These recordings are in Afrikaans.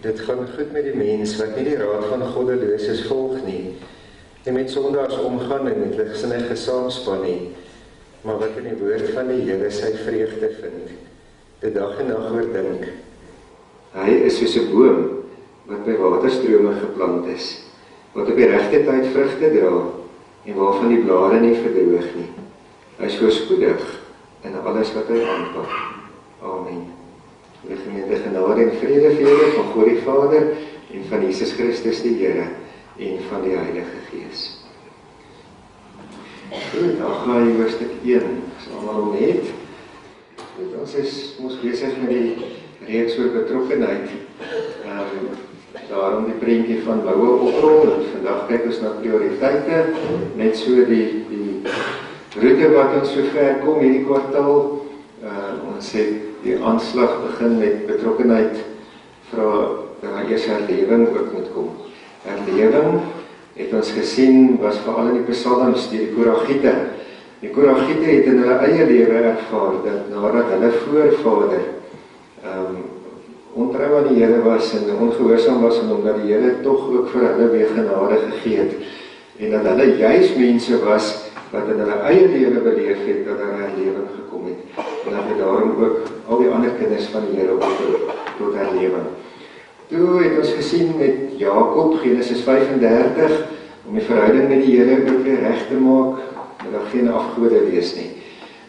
dit gaan goed met die mens wat nie die raad van goddeloses volg nie, en met sondaars omgaan en met ligsinnige saamspan nie, maar wat in die woord van die Here sy vreugde vind, die dag en nag oordink. Hy is soos 'n boom wat by waterstrome geplant is, wat op die regte tyd vrugte dra, en waarvan die blare nie verdroog nie. Hy is voorspoedig in alles wat hy aanpak. Amen. Die gemeente genade en vrede vir julle van God die Vader en van Jesus Christus die Here en van die Heilige Gees. Goed, Haggai hoofstuk 1, as almal hom het. Goed, ons is besig met die reeks oor betrokkenheid. Daarom die prentjie van boue oprol, en vandag kyk ons na prioriteite, net so die route wat ons so ver kom hierdie kwartaal. Ons het die aanslag begin met betrokkenheid, vra dat eers herlewing ook moet kom. Herlewing het ons gesien, was veral in die psalms deur die Koragiete. Die Koragiete het in hulle eie lewe ervaar, dat nadat hulle voorvader ontrou aan die Here was en ongehoorsaam was aan hom, dat die Here tog ook vir hulle weer genade gegee het, en dat hulle juis mense was wat in hulle eie lewe beleef het, dat daar herlewing gekom het, en dat het daarom ook al die ander kinders van die Here oproep tot herlewing. Toe het ons gesien met Jakob, Genesis 35, om die verhouding met die Here ook weer reg te maak, dat daar geen afgode wees nie.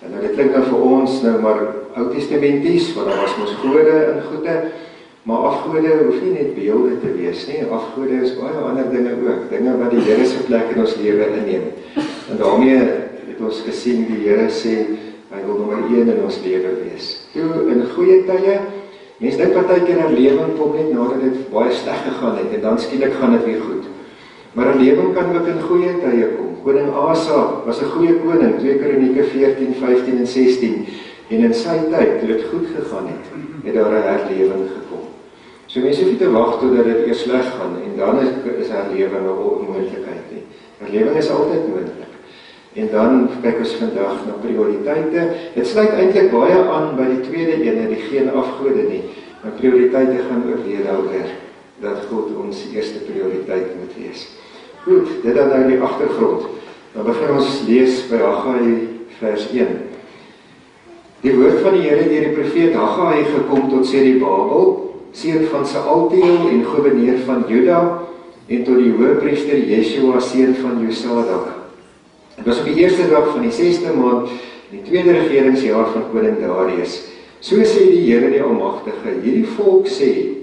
En nou dit klink dan vir ons nou maar Oud-testamenties, want daar was mos gode in goede, maar afgode hoef nie net beelde te wees nie, afgode is baie ander dinge ook, dinge wat die Here se plek in ons lewe inneem. En daarmee het ons gesien, die Here sê, hy wil nommer 1 in ons lewe wees. Toe, in goeie tye, mens dink partykeer herlewing kom net nadat dit baie sleg gegaan het, en dan skielik gaan dit weer goed. Maar herlewing kan ook in goeie tye kom. Koning Asa was 'n goeie koning, 2 Kronieke 14, 15 en 16, en in sy tyd, toe dit goed gegaan het daar 'n herlewing gekom. So mense hoef nie te wag totdat dit eers sleg gaan, en dan is herlewing 'n onmoontlikheid nie. Herlewing is altyd moontlik. En dan kyk ons vandag na prioriteite. Dit sluit eintlik baie aan by die tweede ene, die geen afgode nie. Maar prioriteite gaan ook weer daaroor, dat God ons eerste prioriteit moet wees. Goed, dit dan nou die agtergrond. Dan begin ons lees by Haggai vers 1. Die woord van die Here deur die profeet Haggai gekom tot Zerubabel, seun van Sealtiel en goewerneur van Juda, en tot die hoëpriester Yeshua, seun van Josadak. Dit was op die eerste dag van die 6de maand, in die tweede regeringsjaar van koning Darius. So sê die Here die Almagtige, hierdie volk sê,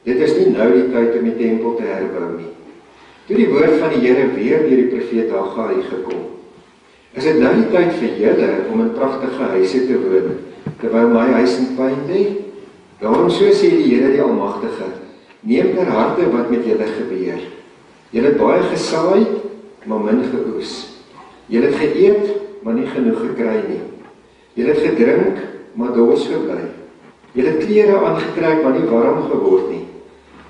dit is nie nou die tyd om die tempel te herbou nie. Toe die woord van die Here weer deur die profeet Haggai gekom, is dit nou die tyd vir julle om in pragtige huise te woon, terwyl my huis in pyn lê? Daarom so sê die Here die Almagtige, neem ter harte wat met julle gebeur. Julle het baie gesaai, maar min geoes. Julle het geëet, maar nie genoeg gekry nie. Julle het gedrink, maar dors gebly. Julle het klere aangetrek, maar nie warm geword nie.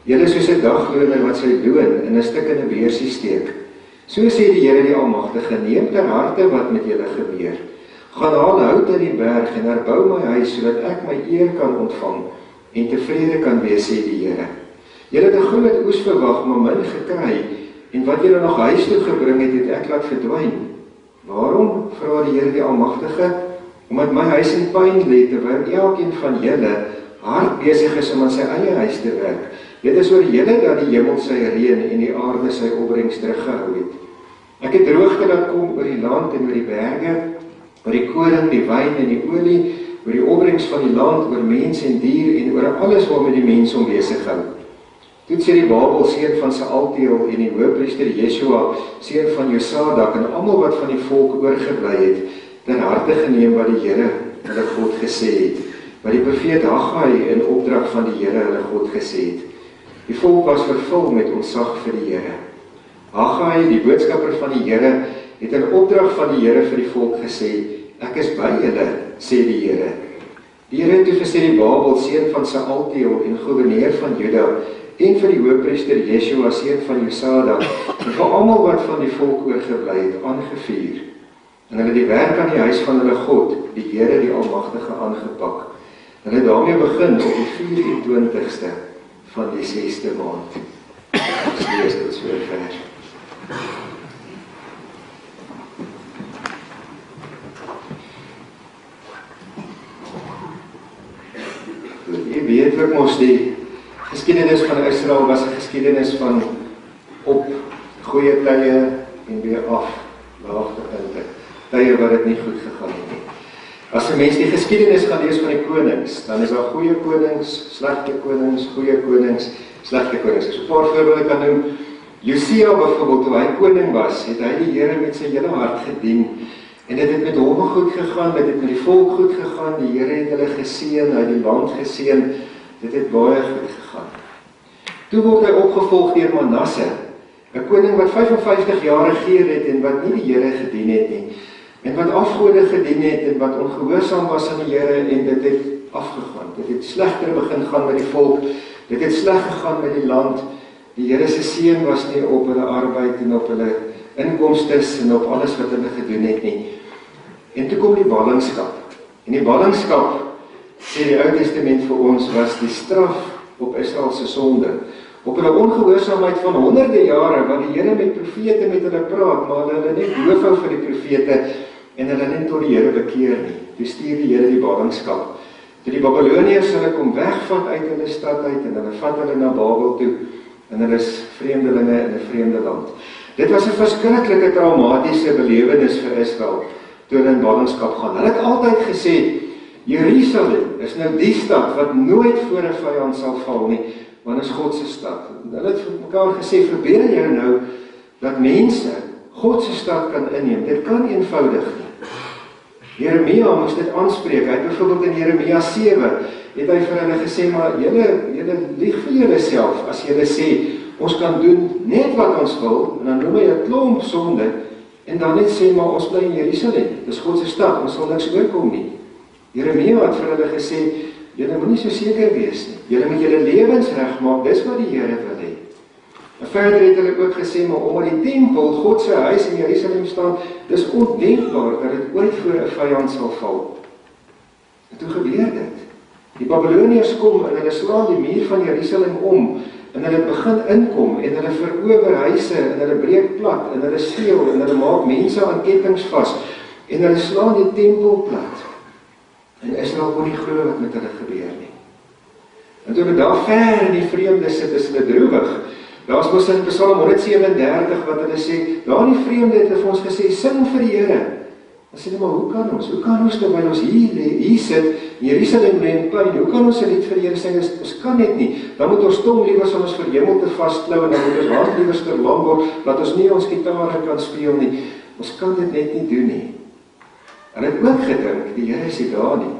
Julle is soos 'n dagloner wat sy loon in 'n stukkende beursie steek. So sê die Here die Almagtige, neem ter harte wat met julle gebeur. Gaan haal hout in die berg en herbou my huis, sodat ek my eer kan ontvang en tevrede kan wees, sê die Here. Julle het 'n groot oes verwag, maar min gekry, en wat julle nog huis toe gebring het, het ek laat verdwyn. Waarom, vra die Here die Almagtige? Omdat my huis in pyn lê, terwyl elkeen van julle hard besig is om aan sy eie huis te werk. Dit is oor julle dat die hemel sy reën en die aarde sy opbrengs teruggehou het. Ek het droogte laat kom oor die land en oor die berge, oor die koring, die wyn en die olie, oor die opbrengs van die land, oor mens en dier en oor alles waarmee die mens hom besig hou. Toe Zerubabel, seun van Sealtiel, en die hoëpriester Yeshua, seun van Josadak, en almal wat van die volk oorgebly het, ter harte geneem wat die Here hulle God gesê het, wat die profeet Haggai in opdrag van die Here hulle God gesê het. Die volk was vervul met ontzag vir die Here. Haggai, die boodskapper van die Here, het in opdrag van die Here vir die volk gesê, ek is by julle, sê die Here. Die Here het toe vir Zerubabel, seun van Sealtiel en goewerneur van Juda, en vir die hoëpriester Yeshua, seun van Josadak, en vir almal wat van die volk oorgebly het, aangevuur. En hulle die werk aan die huis van hulle God, die Here die Almagtige, aangepak. Hulle daarmee begin op die 24ste van die 6de maand. Ons lees tot sover. Jy weet ook mos die geskiedenis van Israel was 'n geskiedenis van op goeie tye en weer af laagtepunte. Tye waar dit nie goed gegaan het nie. As 'n mens die geskiedenis gaan lees van die konings, dan is daar goeie konings, slegte konings, goeie konings, slegte konings. As 'n paar voorbeelde kan noem, Josia byvoorbeeld, toe hy koning was, het hy die Here met sy hele hart gedien. En dit het met hom goed gegaan, dit het met die volk goed gegaan, die Here het hulle geseën, hy het die land geseën, dit het baie goed gegaan. Toe word hy opgevolg deur Manasse, 'n koning wat 55 jaar regeer het en wat nie die Here gedien het nie, en wat afgode gedien het en wat ongehoorsaam was aan die Here en dit het afgegaan. Dit het slegter begin gaan met die volk, dit het sleg gegaan met die land. Die Here se seën was nie op hulle arbeid en op hulle inkomstes en op alles wat hulle gedoen het nie. En toe kom die ballingskap. En die ballingskap, sê die Ou Testament vir ons, was die straf op Israel se sonde. Op hulle ongehoorsaamheid van honderde jare, waar die Here met profete met hulle praat, maar hulle net doof hou vir die profete en hulle net tot die Here bekeer nie. Toe stuur die Here die ballingskap. Toe die Babiloniërs hulle kom wegvat uit hulle stad uit en hulle vat hulle na Babel toe en hulle is vreemdelinge in 'n vreemde land. Dit was 'n verskriklike traumatiese belewenis vir Israel toe hulle in ballingskap gaan. Hulle het altyd gesê, Jerusalem is nou die stad wat nooit voor 'n vyand sal val nie, want is God se stad. Hulle het vir mekaar gesê, verbeel jou nou dat mense God se stad kan inneem. Dit kan eenvoudig nie. Jeremia moes dit aanspreek. Hy het byvoorbeeld in Jeremia 7 het hy vir hulle gesê, maar julle lieg vir julle self as julle sê ons kan doen net wat ons wil en dan noem hy 'n klomp sonde en dan net sê maar ons bly in Jerusalem. Dis God se stad, ons sal niks oorkom nie. Jeremia het vir hulle gesê, julle moenie so seker wees nie. Julle moet julle lewens regmaak, dis wat die Here wil hê. En verder het hulle ook gesê, maar omdat die tempel, God se huis in Jerusalem staan, dis ondenkbaar dat dit ooit voor 'n vyand sal val. En toe gebeur dit. Die Babiloniërs kom en hulle slaan die muur van Jerusalem om, en hulle begin inkom, en hulle verower huise, en hulle breek plat, en hulle steel, en hulle maak mense aan kettinge vas, en hulle slaan die tempel plat. En Israel kon nie glo wat met hulle gebeur nie. En toe hulle daar ver in die vreemde sit, is hulle droewig. Daar is mos in Psalm 137 wat hulle sê, daar in die vreemde het hulle vir ons gesê, sing vir die Here. Dan sê hulle, maar hoe kan ons? Hoe kan ons terwyl ons hier sit, in Jerusalem lê in pyn, hoe kan ons 'n lied vir die Here sing? Ons kan dit nie. Dan moet ons tong liewers aan ons verhemelte vasklou en dan moet ons hand liewers verlam word, dat ons nie ons gitare kan speel nie. Ons kan dit net nie doen nie. Hulle het ook gedink, die Here is nie daar nie.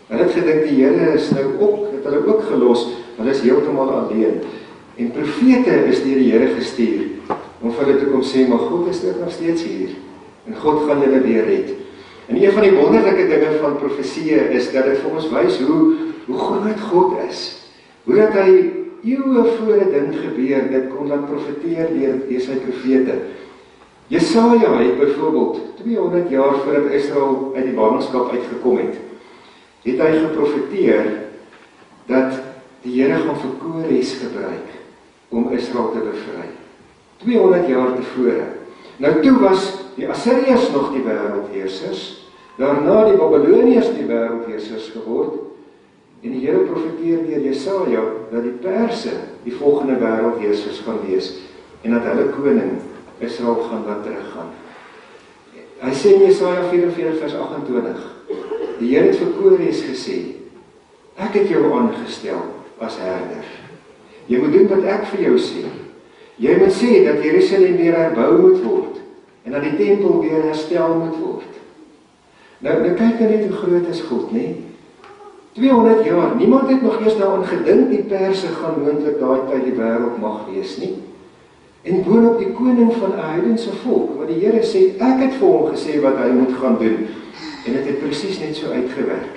Hulle het gedink, die Here is nou ook, het hulle ook gelos, hulle is heeltemal alleen. En profete is deur die Here gestuur, om vir hulle te kom sê, maar God is ook nog steeds hier, en God gaan julle weer red. En een van die wonderlike dinge van profeseë is, dat dit vir ons wys hoe groot God is. Hoe dat hy eeue voor 'n ding gebeur, dit kon laat profeteer deur sy profete. Jesaja het byvoorbeeld 200 jaar voordat Israel uit die ballingskap uitgekom het hy geprofeteer dat die Here gaan vir Kores gebruik om Israel te bevry. 200 jaar tevore. Nou toe was die Assiriërs nog die wêreldheersers, daarna die Babiloniërs die wêreldheersers geword, en die Here profeteer deur Jesaja dat die Perse die volgende wêreldheersers gaan wees, en dat hulle koning Israel gaan laat teruggaan. Hy sê in Jesaja 44 vers 28, die Here het vir Kores gesê, ek het jou aangestel as herder. Jy moet doen wat ek vir jou sê. Jy moet sê dat Jerusalem weer herbou moet word, en dat die tempel weer herstel moet word. Nou kyk net hoe groot is God, nee? 200 jaar, niemand het nog eers daaraan gedink, die Perse gaan moontlik daai tyd die wêreld mag wees nie. En boonop die koning van 'n heidense volk, wat die Here sê, ek het vir hom gesê wat hy moet gaan doen, en dit het presies net so uitgewerk.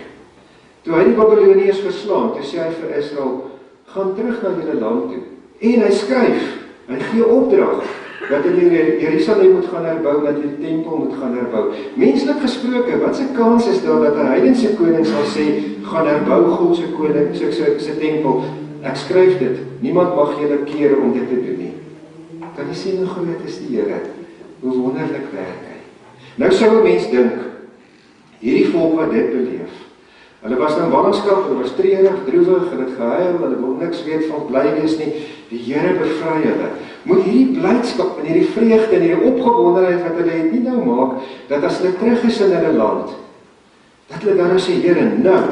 Toe hy die Babiloniërs verslaan, toe sê hy vir Israel, gaan terug na julle land toe, en hy skryf, hy gee opdrag, dat hulle Jerusalem moet gaan herbou, dat die tempel moet gaan herbou. Menslik gesproke, wat se kans is daar dat 'n heidense koning sal sê, gaan herbou God se koning, se tempel? ek skryf dit, niemand mag julle keer om dit te doen nie. Kan jy sien hoe groot is die Here? Hoe wonderlik werk hy? Nou sou 'n mens dink, hierdie volk wat dit beleef, hulle was nou ballingskap, hulle was treurig, droewig, hulle het gehuil, hulle wil niks weet van bly wees nie, die Here bevry hulle. Moet hierdie blydskap en hierdie vreugde en hierdie opgewondenheid wat hulle het nie nou maak, dat as hulle terug is in hulle land, dat hulle dan sê, Here, nou,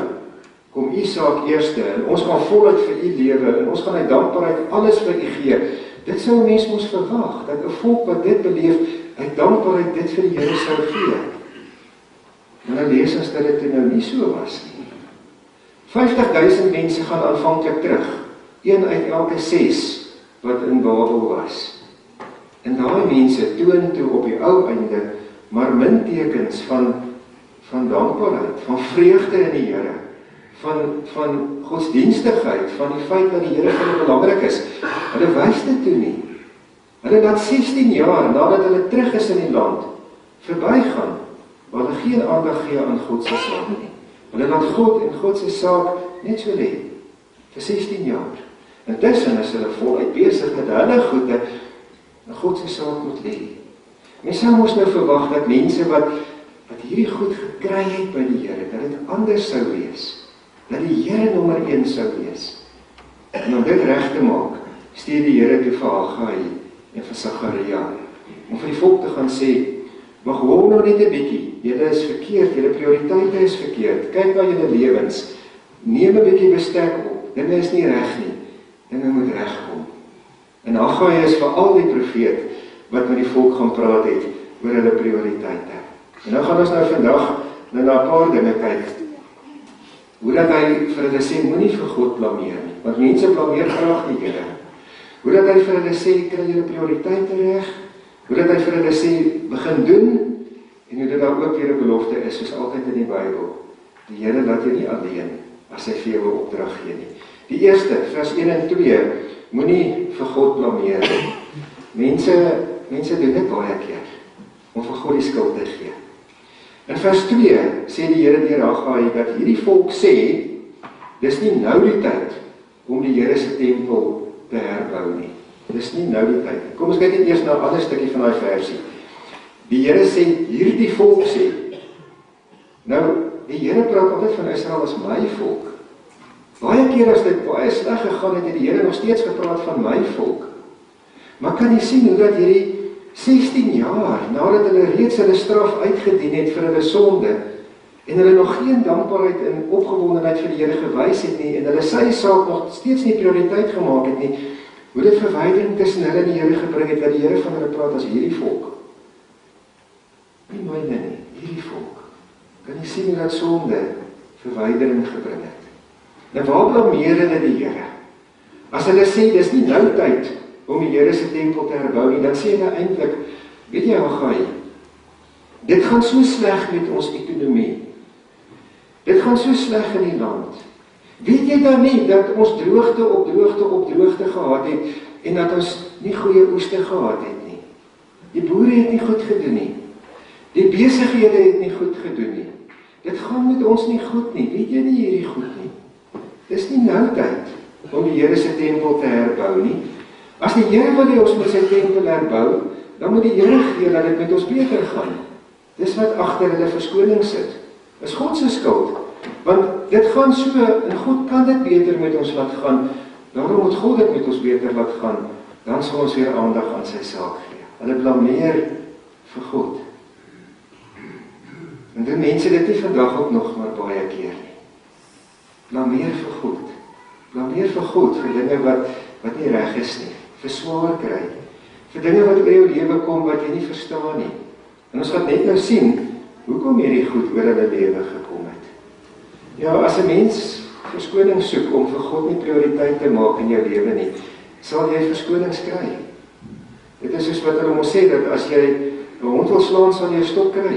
kom u saak eerste, en ons gaan voluit vir u lewe, en ons gaan uit dankbaarheid alles vir u gee. Dit sou 'n mens mos verwag, dat 'n volk wat dit beleef, uit dankbaarheid dit vir die Here sou gee. En dan lees ons dat dit nou nie so was nie. 50.000 mense gaan aanvanklik terug, 1 uit elke 6 wat in Babel was. En daai mense toon toe op die ou einde, maar min tekens van dankbaarheid, van vreugde in die Here, van godsdienstigheid, van die feit dat die Here vir hulle belangrik is. Hulle wys dit toe nie. Hulle laat 16 jaar nadat hulle terug is in die land, verbygaan, waar hulle geen aandag gee aan God se saak nie. Hulle laat God en God se saak net so lê, vir 16 jaar. Intussen is hulle voluit besig met hulle goede, en God se saak moet lê. Mens sou mos nou verwag dat mense wat hierdie goed gekry het by die Here, dat dit anders sou wees. Dat die Here nommer 1 sou wees. En om dit reg te maak, stuur die Here toe vir Haggai en vir Sagaria, om vir die volk te gaan sê, maar gewoon nou net 'n bietjie, julle is verkeerd, julle prioriteite is verkeerd, kyk na julle lewens, neem 'n bietjie bestek op, dinge is nie reg nie, dinge moet regkom. En Haggai is vir al die profeet, wat met die volk gaan praat het, oor hulle prioriteite. En nou gaan ons nou vandag na 'n paar dinge kyk, hoe dat hy vir hulle sê, moenie vir God blameer nie, want mense blameer graag die Here. Hoe dat hy vir hulle sê, kry julle prioriteite reg, hoe dat hy vir hulle sê, begin doen, en hoe dit daar ook weer 'n belofte is, soos altyd in die Bybel. Die Here laat jou nie alleen, as hy vir jou 'n opdrag gee nie. Die eerste, vers 1 en 2, moenie vir God blameer nie. Mense doen dit baie keer, om vir God die skuld te gee. In vers 2 sê die Here deur Haggai dat hierdie volk sê, dis nie nou die tyd om die Here se tempel te herbou nie. Dis nie nou die tyd. Kom ons kyk net eers na 'n ander stukkie van daai versie. Die Here sê, hierdie volk sê. Nou, die Here praat altyd van Israel as my volk. Baie keer as dit baie sleg gegaan het, die Here nog steeds gepraat van my volk. Maar kan jy sien hoe dat hierdie 16 jaar, nadat hulle reeds hulle straf uitgedien het vir hulle sonde, en hulle nog geen dankbaarheid en opgewondenheid vir die Here gewys het nie, en hulle sy saak nog steeds nie prioriteit gemaak het nie, hoe dit verwydering tussen hulle en die Here gebring het, dat die Here van hulle praat as hierdie volk. Nie myne nie, hierdie volk. Kan jy sien hoe dat sonde verwydering gebring het? Nou waar blameer hulle die Here? As hulle sê, dis nie nou tyd om die Here se tempel te herbou nie, dan sê hulle eintlik, weet jy Haggai, dit gaan so sleg met ons ekonomie. Dit gaan so sleg in die land. Weet jy dan nie dat ons droogte op droogte gehad het en dat ons nie goeie oeste gehad het nie? Die boere het nie goed gedoen nie. Die besighede het nie goed gedoen nie. Dit gaan met ons nie goed nie. Weet jy nie hierdie goed nie? Dis nie nou tyd om die Here se tempel te herbou nie. As die Here wil hê ons moet sy tempel herbou, dan moet die Here gee dat dit met ons beter gaan. Dis wat agter hulle verskoning sit. Is God se skuld. Want dit gaan so, en God kan dit beter met ons laat gaan. Daarom moet God dit met ons beter laat gaan. Dan sal ons weer aandag aan sy saak gee. Hulle blameer vir God. En doen mense dit nie vandag ook nog maar baie keer nie. Blameer vir God. Blameer vir God vir dinge wat nie reg is nie. Vir swaar kry. Vir dinge wat oor jou lewe kom wat jy nie verstaan nie. En ons gaan net nou sien, hoekom hierdie goed oor hulle lewe gekom het. Ja, as 'n mens verskoning soek om vir God nie prioriteit te maak in jou lewe nie, sal jy verskonings kry. Dit is soos wat hulle ons sê, dat as jy 'n hond wil slaan, sal jy 'n stok kry.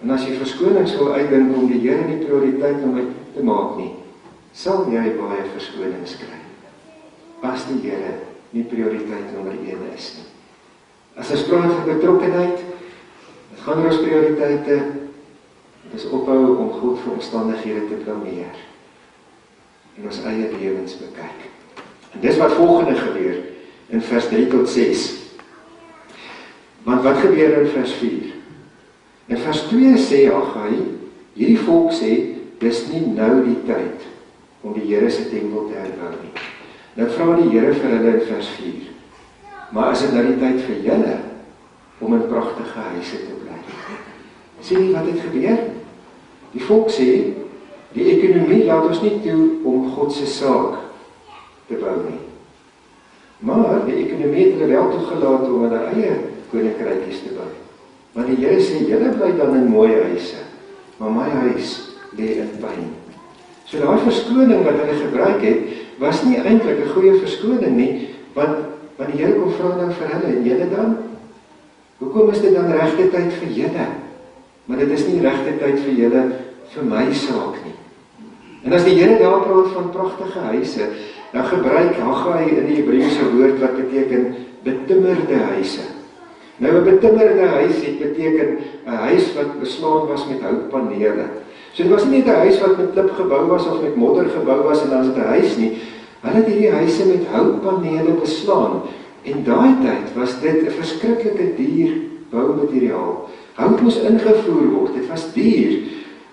En as jy verskonings wil uitdink om die Here nie prioriteit om te maak nie, sal jy baie verskonings kry. As die Here nie prioriteit nommer 1 is nie. As ons praat van betrokkenheid, dit gaan oor ons prioriteite, dit is ophou om God vir omstandighede te blameer. en ons eie lewens bekyk. En dis wat volgende gebeur in vers 3 tot 6. Want wat gebeur in vers 4? In vers 2 sê Haggai, hierdie volk sê, dis nie nou die tyd om die Here se tempel te herbou nie. Nou vra die Here vir hulle in vers 4, maar is dit nou die tyd vir julle om in pragtige huise te bly? Sien jy wat het gebeur? Die volk sê, die ekonomie laat ons nie toe om God se saak te bou nie. Maar die ekonomie het hulle wel toegelaat om hulle eie koninkrykies te bou. Maar die Here sê, julle bly dan in mooi huise, maar my huis lê in pyn. So daai verskoning wat hulle gebruik het, was nie eintlik 'n goeie verskoning nie, want die Here kom vra nou vir hulle, en julle dan? Hoekom is dit dan regte tyd vir julle? Maar dit is nie regte tyd vir julle, vir my saak nie. En as die Here daar praat van pragtige huise, dan gebruik Haggai in die Hebreëse woord wat beteken betimmerde huise. Nou 'n betimmerde huis het beteken 'n huis wat beslaan was met houtpanele. So dit was nie net 'n huis wat met klip gebou was of met modder gebou was en dan is dit 'n huis nie. Hulle het hierdie huise met houtpanele beslaan. En daai tyd was dit 'n verskriklike duur boumateriaal. Hout moes ingevoer word, dit was duur.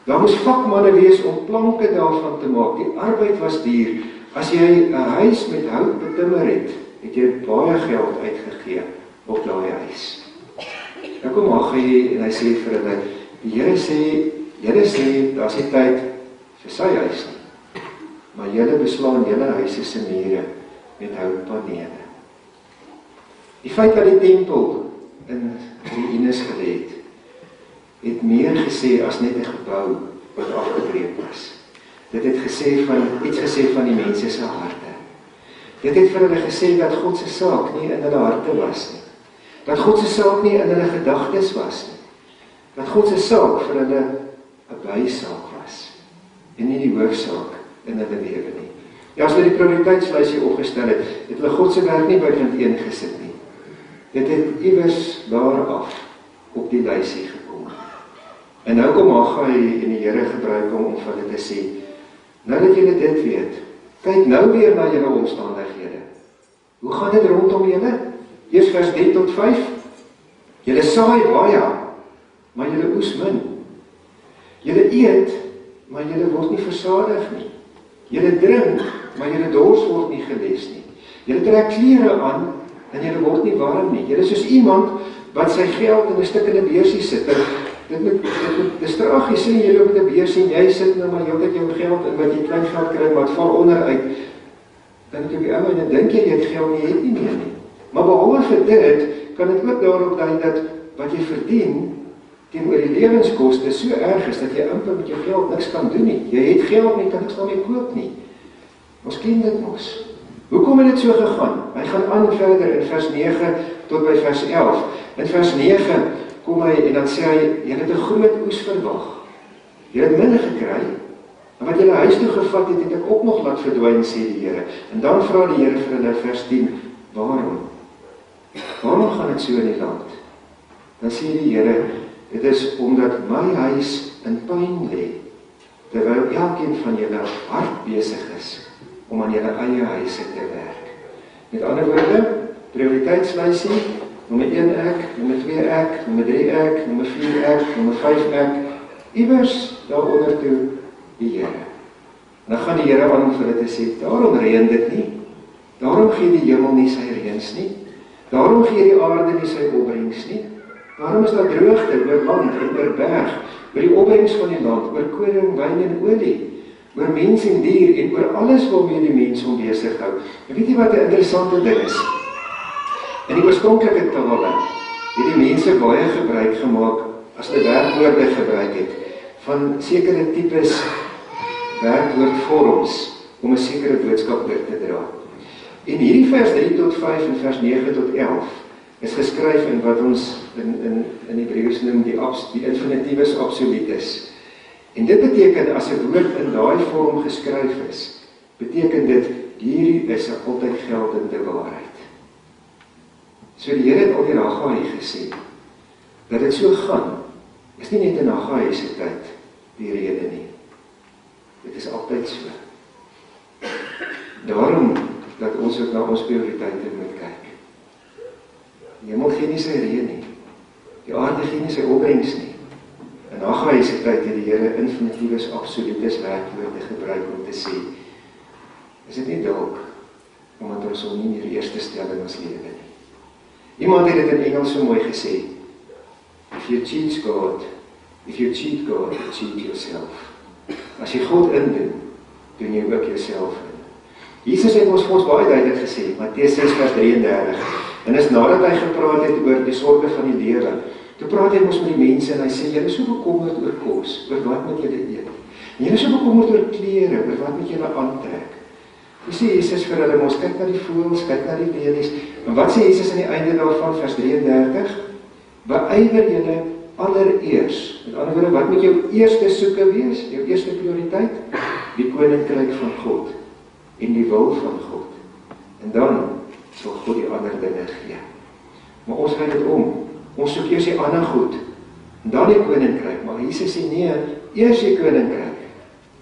Daar moes vakmanne wees om planke daarvan te maak. Die arbeid was duur. As jy 'n huis met hout betimmer het, het jy baie geld uitgegee op daai huis. Nou kom Haggai en hy sê vir hulle, die Here sê, julle sê, daar's nie tyd vir sy huis nie, maar julle beslaan julle huise se mure met houtpanele. Die feit dat die tempel in ruïnes gelê het meer gesê as net 'n gebou wat afgebreek was. Dit het iets gesê van die mense se harte. Dit het vir hulle gesê dat God se saak nie in hulle harte was nie. Dat God se saak nie in hulle gedagtes was nie. Dat God se saak vir hulle 'n bysaak was en nie die hoofsaak in hulle lewe nie. Ja, as hulle die prioriteitslysie opgestel het, het hulle God se werk nie by punt 1 gesit nie. Dit het iewers daar af op die lysie gekom. En nou kom Haggai en die Here gebruik hom om vir hulle te sê, nou dat julle dit weet, kyk nou weer na julle omstandighede. Hoe gaan dit rondom julle? Eers vers 3 tot 5. Julle saai baie, maar julle oes min. Julle eet, maar julle word nie versadig nie. Julle drink, maar julle dors word nie geles nie. Julle trek klere aan, en julle word nie warm nie. Julle is soos iemand wat sy geld in 'n stukkende beursie sit. Dis tragies, sê jy loop met 'n beursie en jy sit nou maar heeltyd jou geld in wat jy klein geld kry, maar het val onderuit. Dan op die ou en dan dink jy het geld nie, jy het nie meer nie. Maar behalwe vir dit, kan dit ook daarop dui dat wat jy verdien teenoor die lewenskoste so erg is dat jy amper met jou geld niks kan doen nie. Jy het geld nie, kan niks daarmee koop nie. Ons ken dit mos. Hoekom het dit so gegaan? Hy gaan aan verder in vers 9 tot by vers 11. In vers 9 kom hy en dan sê hy, julle het 'n groot oes verwag. Julle het min gekry, en wat julle huis toe gevat het, het ek ook nog laat verdwyn, sê die Here. En dan vra die Here vir hulle vers 10, waarom? Waarom gaan dit so in die land? Dan sê die Here, dit is omdat my huis in pyn lê, terwyl elkeen van julle hard besig is om aan julle eie huise te werk. Met ander woorde, prioriteitslysie, nommer 1 ek, nommer 2 ek, nommer 3 ek, nommer 4 ek, nommer 5 ek, iewers daaronder toe die Here. Dan gaan die Here aan om vir hulle te sê, daarom reën dit nie, daarom gee die hemel nie sy reëns nie, daarom gee die aarde nie sy opbrengs nie, daarom is daar droogte oor land en oor berg, oor die opbrengs van die land, oor koring, wyn en olie, oor mens en dier en oor alles waarmee die mens hom besig hou. En weet jy wat 'n interessante ding is? In die oorspronklike tale het die mense baie gebruik gemaak, as hulle werkwoorde gebruik het, van sekere tipes werkwoordvorms om 'n sekere boodskap oor te dra. En hierdie vers 3 tot 5 en vers 9 tot 11 is geskryf in wat ons in Hebreëus noem die infinitiefs absolutus. En dit beteken, as 'n woord in daai vorm geskryf is, beteken dit, hierdie is 'n altyd geldende waarheid. So die Here het al in Haggai gesê, dat dit so gaan, is nie net in Haggai se tyd die rede nie. Dit is altyd so. Daarom dat ons ook na ons prioriteite moet kyk. Die hemel gee nie sy reën nie. Die aarde gee nie sy opbrengs nie. En Haggai se tyd het die Here infinitiefs absolutes werkwoorde gebruik om te sê, is dit nie dalk omdat ons hom nie meer eerste stel in ons lewe nie. Iemand het dit in Engels so mooi gesê, if you cheat God, you cheat yourself. As jy God indoen, doen jy ook jouself in. Jesus het ons baie duidelik gesê, Matteus 6 vers 33, en is nadat hy gepraat het oor die sorge van die lewe, toe praat hy ons met die mense en hy sê, julle is so bekommerd oor kos, oor wat moet julle eet? En julle is so bekommerd oor klere, oor wat moet julle aantrek? Hoe sê Jesus vir hulle, ons kyk na die voëls, kyk na die lelies, en wat sê Jesus aan die einde daarvan, vers 33? Beywer julle allereers, met ander woorde, wat moet jou eerste soeke wees, jou eerste prioriteit? Die koninkryk van God, en die wil van God. En dan sal God die ander dinge gee. Maar ons gaan dit om. Ons soek eers die ander goed, en dan die koninkryk. Maar Jesus sê nee, eers die koninkryk,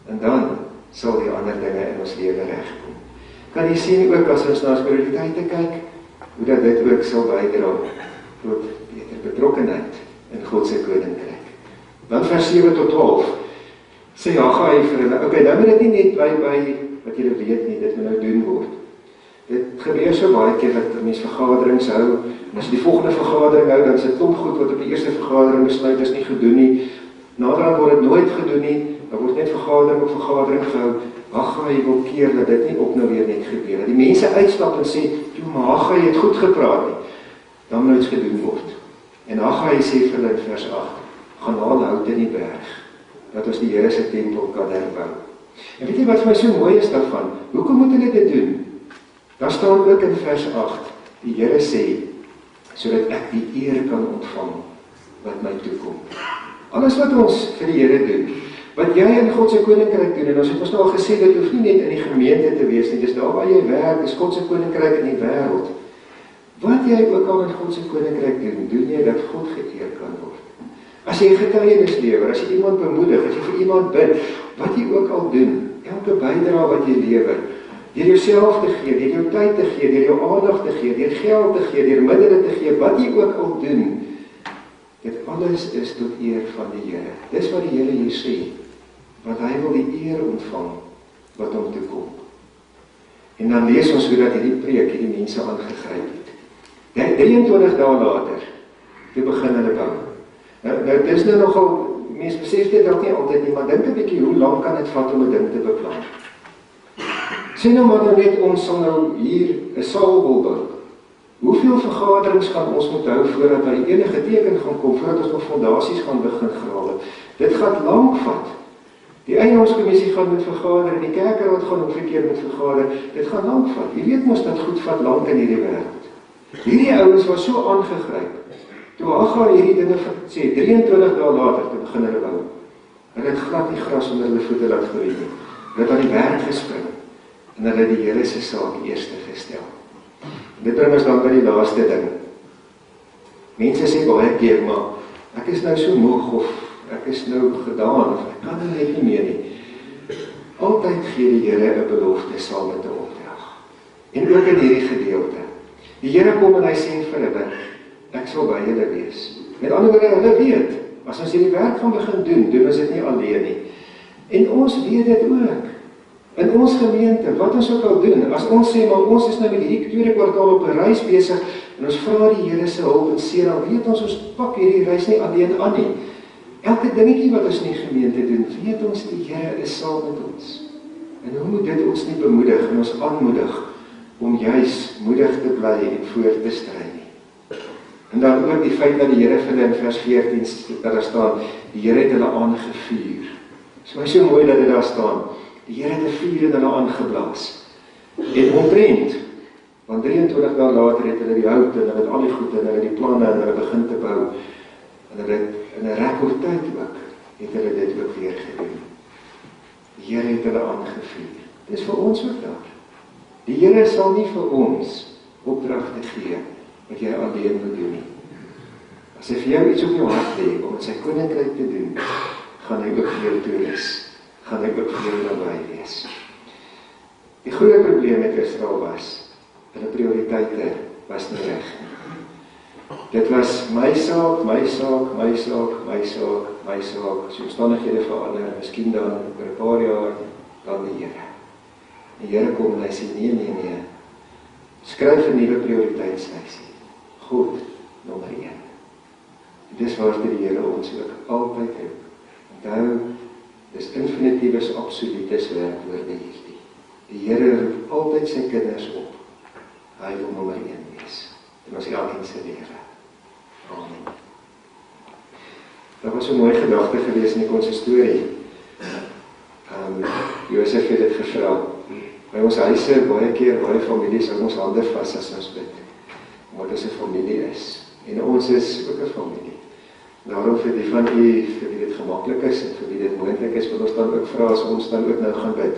en dan sal die ander dinge in ons lewe regkom. Kan jy sien ook as ons na ons prioriteite kyk, hoe dat dit ook sal bydra tot beter betrokkenheid in God se koninkryk. Dan vers 7 tot 12 sê Haggai vir hulle, okay, nou moet dit nie net bly by wat julle weet nie, dit moet nou doen word. Dit gebeur so baie keer dat mense vergaderings hou, en as jy die volgende vergadering hou, dan is dit klomp goed wat op die eerste vergadering besluit is nie gedoen nie, naderhand word dit nooit gedoen nie, dan word net vergadering op vergadering gehou. Haggai wil keer dat dit nie op nou weer net gebeur, dat die mense uitstap en sê, toe maar Haggai het goed gepraat nie, dan moet iets gedoen word. En Haggai sê vir hulle in vers 8, gaan haal hout in die berg, dat ons die Here se tempel kan herbou. En weet jy wat vir my so mooi is daarvan? Hoekom moet hulle dit doen? Daar staan ook in vers 8, die Here sê, sodat ek die eer kan ontvang wat my toekom. Alles wat ons vir die Here doen, wat jy in God se koninkryk doen, en ons het ons nou al gesê, dit hoef nie net in die gemeente te wees nie, dis daar waar jy werk, dis God se koninkryk in die wêreld. Wat jy ook al in God se koninkryk doen, doen jy dat God geëer kan word. As jy 'n getuienis lewer, as jy iemand bemoedig, as jy vir iemand bid, wat jy ook al doen, elke bydrae wat jy lewer, deur jouself te gee, deur jou tyd te gee, deur jou aandag te gee, deur geld te gee, deur middele te gee, wat jy ook al doen, dit alles is tot eer van die Here. Dis wat die Here hier sê, want hy wil die eer ontvang wat hom toekom. En dan lees ons hoe dat hierdie preek hierdie mense aangegryp het. 23 dae later, toe begin hulle bou. Nou dis nou nogal, mense besef dit dalk nie altyd nie, maar dink 'n bietjie hoe lank kan dit vat om 'n ding te beplan? Sê nou maar net ons sal nou hier 'n saal wil bou. Hoeveel vergaderings gaan ons moet hou voordat daar enige teken gaan kom, voordat ons nog fondasies gaan begin grawe? Dit gaan lank vat. Die eienaarskommissie gaan moet vergader, en die kerkraad gaan nog 'n keer moet vergader. Dit gaan lank vat. Jy weet mos dat goed vat lank in hierdie wêreld. Hierdie ouens was so aangegryp. Toe Haggai hierdie dinge sê, 23 dae later te begin hulle bou. Hulle het glad nie gras onder hulle voete laat groei nie. Hulle het aan die werk gespring, en hulle het die Here se saak eerste gestel. Dit bring ons dan by die laaste ding. Mense sê baie keer, maar ek is nou so moeg, of ek is nou gedaan, of ek kan net nie meer nie. Altyd gee die Here 'n belofte saam met 'n opdrag. En ook in hierdie gedeelte. Die Here kom en hy sê vir hulle, ek sal by julle wees. Met ander woorde, hulle weet, as ons hierdie werk gaan begin doen, doen ons dit nie alleen nie. En ons weet dit ook. In ons gemeente, wat ons ook al doen, as ons sê, maar ons is nou met hierdie tweede kwartaal op 'n reis besig, en ons vra die Here se hulp en sê, dan weet ons pak hierdie reis nie alleen aan nie. Elke dingetjie wat ons in die gemeente doen, weet ons die Here is saam met ons. En hoe moet dit ons nie bemoedig en ons aanmoedig om juis moedig te bly en voor te stry nie. En dan ook die feit dat die Here vir hulle in vers 14 dat daar staan, die Here het hulle aangevuur. So is so mooi dat dit daar staan. Die Here het 'n vuur in hulle aangeblaas. En omtrent, want 23 dae later het hulle die hout en hulle het al die goed en hulle die planne en hulle begin te bou. En hulle het in 'n rekordtyd ook, het hulle dit ook weer gedoen. Die Here het hulle aangevuur. Dis vir ons ook daar. Die Here sal nie vir ons opdragte gee wat jy alleen moet doen nie. As hy vir jou iets op jou hart lê om in sy koninkryk te doen, gaan hy ook vir jou toerus. Gaan hy ook vir jou naby wees. Die groot probleem met Israel was, hulle prioriteite was nie reg nie. Dit was my saak, my saak, my saak, my saak, my saak, as die omstandighede verander, miskien dan oor 'n paar jaar, dan die Here. Die Here kom en hy sê, nee, skryf 'n nuwe prioriteitslysie. God, nommer 1. Dis waartoe die Here ons ook altyd roep. Onthou, dis infinitiefs absolutus werkwoorde hierdie. Die Here roep altyd sy kinders op. Hy wil nommer 1 wees. En ons elkeen se lewe. Amen. Daar was 'n mooi gedagte gewees in die konsistorie. Josef het dit gevra. By ons huise, baie keer, baie families hou ons hande vas as ons bid. Omdat ons 'n familie is. En ons is ook 'n familie. Daarom vir die van u, vir wie dit gemaklik is en vir wie dit moontlik is, wil ons dan ook vra as ons dan ook nou gaan bid,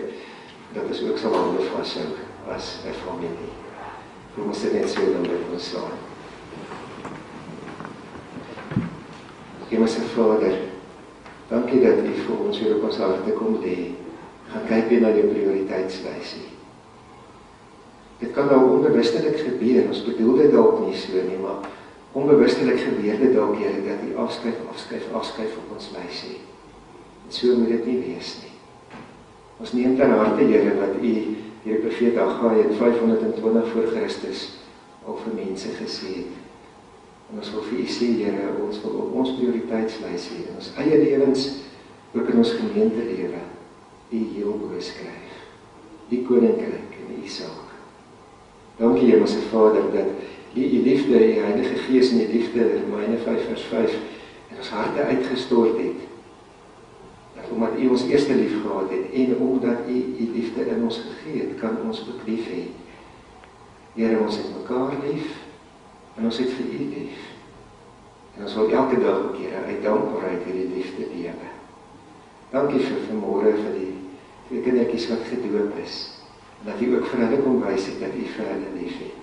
dat ons ook sal hande vashou as 'n familie. Kom ons sit net so dan bid ons saam. Hemelse Vader, dankie dat u vir ons weer op ons harte kom lê. Gaan kyk weer na die prioriteitslysie. Dit kan nou onbewustelik gebeur, ons bedoel dit dalk nie so nie, maar onbewustelik gebeur dit dalk, Here, dat u afskuif op ons lysie. En so moet dit nie wees nie. Ons neem ter harte, Here, wat u deur die profeet Haggai in 520 voor Christus al vir mense gesê het. En ons wil vir u sê, Here, ons wil op ons prioriteitslysie in ons eie lewens, ook in ons gemeentelewe, u heel bo skryf. U koninkryk en u saak. Dankie, Hemelse Vader, dat u liefde, u Heilige Gees en u liefde, Romeine 5:5, in ons harte uitgestort het. Dat omdat u ons eerste lief gehad het, en omdat u liefde in ons gegee het, kan ons ook lief hê. Here, ons het mekaar lief, en ons het vir u lief. En ons wil elke dag ook, Here, uit dankbaarheid hierdie liefde lewe. Dankie vir vanmôre vir die twee kindertjies wat gedoop is. En dat u ook vir hulle kom wys het dat u vir hulle lief het.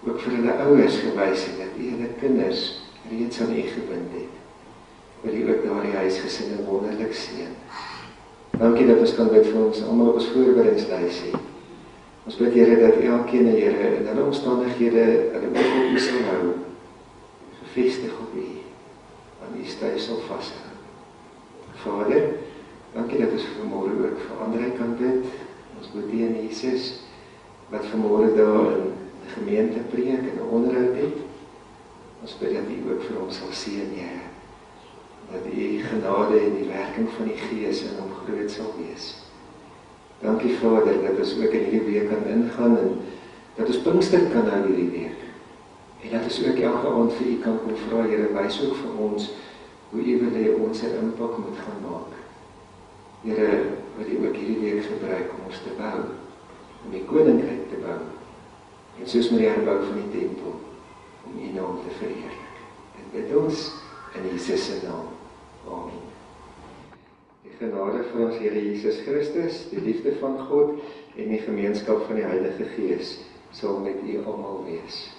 Ook vir hulle ouers gewys het dat u hulle kinders reeds aan u gebind het. Wil u ook daardie huisgesinne wonderlik seën. Dankie dat ons kan bid vir ons almal op ons voorbereidingslysie. Ons bid, Here, dat elkeen, Here, in hulle omstandighede hulle oog op u sal hou, gevestig op u, aan u styf sal vashou. Vader, dankie dat ons vanmôre ook vir ander kan bid. Ons bid in Jesus, wat vanmôre daar in die gemeente preek en 'n onderhoud het. Ons bid dat u ook vir ons sal seën, Here. Dat u genade en die werking van die Gees in hom groot sal wees. Dankie, Vader, dat ons ook in hierdie week kan ingaan en dat ons Pinkster kan hou hierdie week. En dat ons ook elke aand vir u kan kom vra, Here, wys ook vir ons hoe u wil hê ons 'n impak moet gaan maak. Here, wil u ook hierdie week gebruik om ons te bou, om die koninkryk te bou. En soos met die herbou van die tempel, om u naam te verheerlik. En bid ons in Jesus se naam. Amen. Die genade van ons Here Jesus Christus, die liefde van God en die gemeenskap van die Heilige Gees sal met u almal wees.